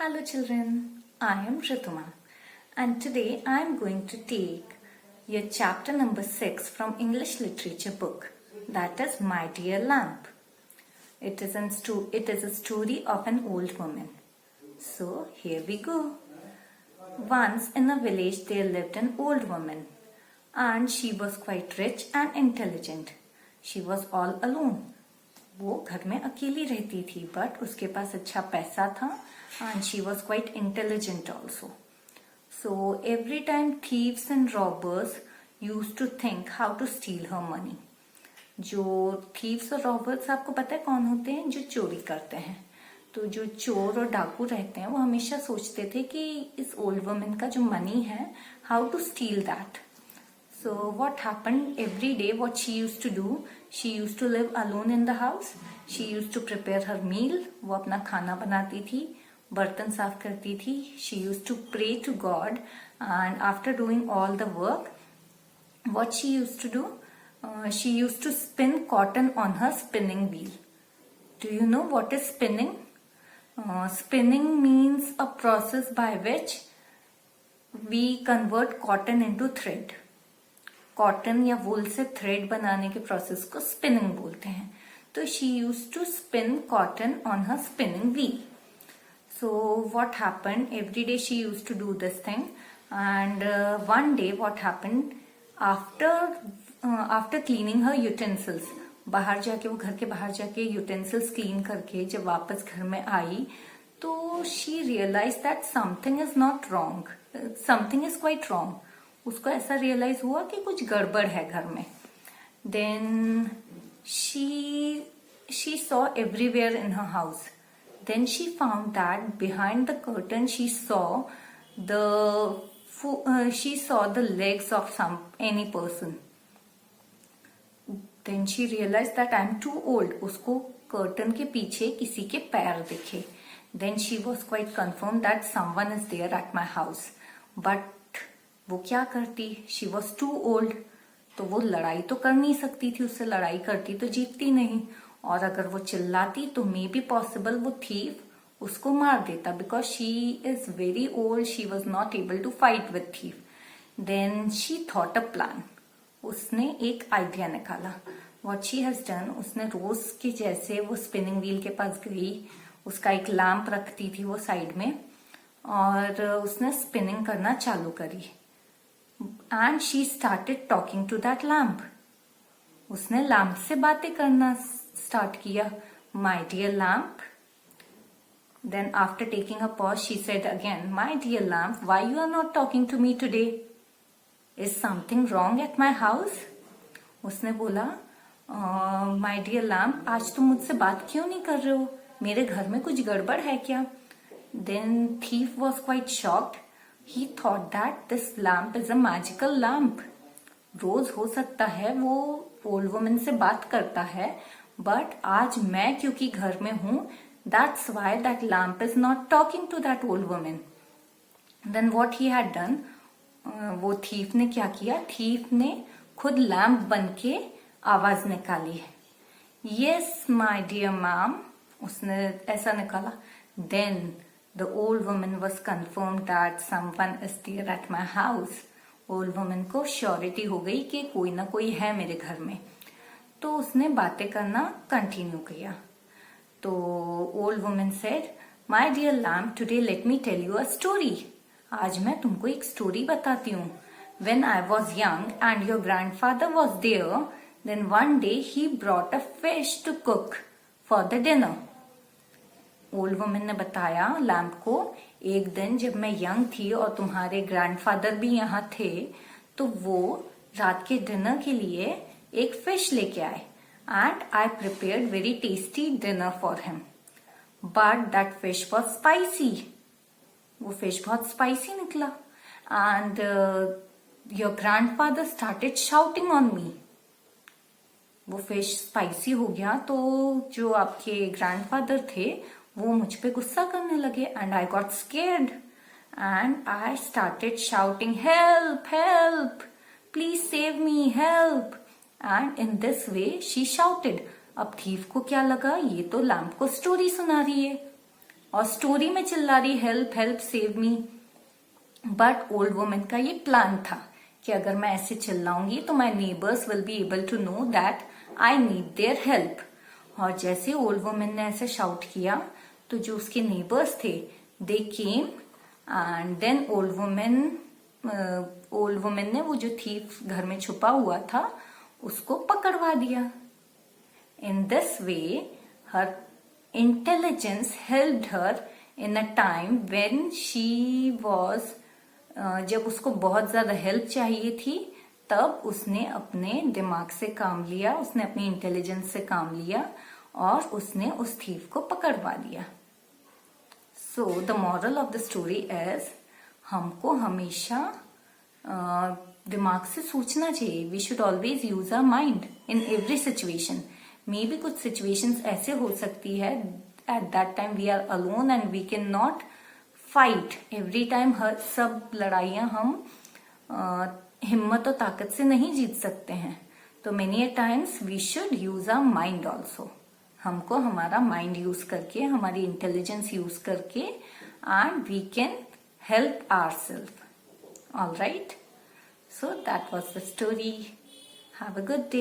Hello children, I am Rituma and today I am going to take your chapter number 6 from English literature book, that is My Dear Lamp. It is a story of an old woman. So here we go. Once in a village there lived an old woman and she was quite rich and intelligent. She was all alone. वो घर में अकेली रहती थी but उसके पास अच्छा पैसा था and she was quite intelligent also. So every time thieves and robbers used to think how to steal her money. जो thieves और robbers आपको पता है कौन होते हैं? जो चोरी करते हैं. तो जो चोर और डाकू रहते हैं वो हमेशा सोचते थे कि इस ओल्ड वुमन का जो मनी है how to steal that. So what happened every day, what she used to do, she used to live alone in the house. She used to prepare her meal. वो अपना खाना बनाती थी, बर्तन साफ करती थी. She used to pray to God and after doing all the work, what she used to do, she used to spin cotton on her spinning wheel. Do you know what is spinning? Spinning means a process by which we convert cotton into thread. Cotton या वूल से thread बनाने के process को spinning बोलते हैं. तो she used to spin cotton on her spinning wheel. So what happened every day she used to do this thing and one day what happened after cleaning her utensils. बाहर जाके वो घर के बाहर जाके यूटेंसिल्स क्लीन करके जब वापस घर में आई तो she realise that something is not wrong, something is quite wrong. उसको ऐसा रियलाइज हुआ कि कुछ गड़बड़ है घर में. Then she saw everywhere in her house. Then she found that behind the curtain she saw the legs of some any person. Then she realise that I am too old. उसको curtain के पीछे किसी के पैर दिखे. Then she was quite confirm that someone is there at my house. But वो क्या करती? She was too old. तो वो लड़ाई तो कर नहीं सकती थी, उससे लड़ाई करती तो जीतती नहीं. और अगर वो चिल्लाती तो मे बी पॉसिबल वो थीफ उसको मार देता because she is very old. She was not able to fight with thief. Then she thought a plan. उसने एक आइडिया निकाला. वॉट शी हैज डन, उसने रोज के जैसे वो स्पिनिंग व्हील के पास गई. उसका एक लैम्प रखती थी वो साइड में और उसने स्पिनिंग करना चालू करी. And she started talking to that lamp. उसने लैम्प से बातें करना स्टार्ट किया. My dear lamp. Then after taking a pause, she said again, My dear lamp, why you are not talking to me today? Is something wrong at my house? उसने बोला, My dear lamp, आज तुम मुझसे बात क्यों नहीं कर रहे हो? मेरे घर में कुछ गड़बड़ है क्या? Then thief was quite shocked. He thought that this lamp is a magical lamp. रोज हो सकता है वो ओल्ड वुमन से बात करता है बट आज मैं क्योंकि घर में हूं that's why that lamp is not talking to that old woman. Then what he had done, वो थीफ ने क्या किया? थीफ ने खुद लैम्प बन के आवाज निकाली. Yes my dear ma'am, उसने ऐसा निकाला. Then the old woman was confirmed that someone is there at my house. Old woman को श्योरिटी हो गई कि कोई ना कोई है मेरे घर में. तो उसने बातें करना कंटिन्यू किया. तो old woman said, my dear lamp, today let me tell you a story. आज मैं तुमको एक स्टोरी बताती हूँ. When I was young and your grandfather was there, then one day he brought a fish to cook for the dinner. Old woman ने बताया lamp को, एक दिन जब मैं यंग थी और तुम्हारे ग्रैंडफादर भी यहाँ थे तो वो रात के डिनर के लिए एक फिश लेके आए and I prepared very tasty dinner for him. But that fish was spicy. वो फिश बहुत स्पाइसी निकला and your grandfather started shouting on me. वो फिश स्पाइसी हो गया तो जो आपके ग्रैंडफादर थे वो मुझ पे गुस्सा करने लगे and I got scared and I started shouting, help help, please save me, help. And in this way she shouted. अब थीफ को क्या लगा, ये तो लैम्प को स्टोरी सुना रही है. और स्टोरी में चिल्ला रही help help save me. But old women का ये प्लान था कि अगर मैं ऐसे चिल्लाऊंगी तो my neighbours will be able to know that I need their help. और जैसे ओल्ड वुमेन ने ऐसे शाउट किया तो जो उसके नेबर्स थे they came and then old women ने वो जो थीफ घर में छुपा हुआ था उसको पकड़वा दिया। In this way her intelligence helped her in a time when she was, जब उसको बहुत ज्यादा हेल्प चाहिए थी तब उसने अपने दिमाग से काम लिया, उसने अपनी इंटेलिजेंस से काम लिया और उसने उस थीफ को पकड़वा दिया। So the moral of the story is हमको हमेशा दिमाग से सोचना चाहिए। We should always use our mind in every situation. Maybe कुछ सिचुएशंस ऐसे हो सकती है at that time we are alone and we can not fight every time. हर सब लड़ाइयां हम हिम्मत और ताकत से नहीं जीत सकते हैं। तो many times we should use our mind also. हमको हमारा माइंड यूज करके, हमारी इंटेलिजेंस यूज करके and we can help ourself. All right, so that was the story. Have a good day.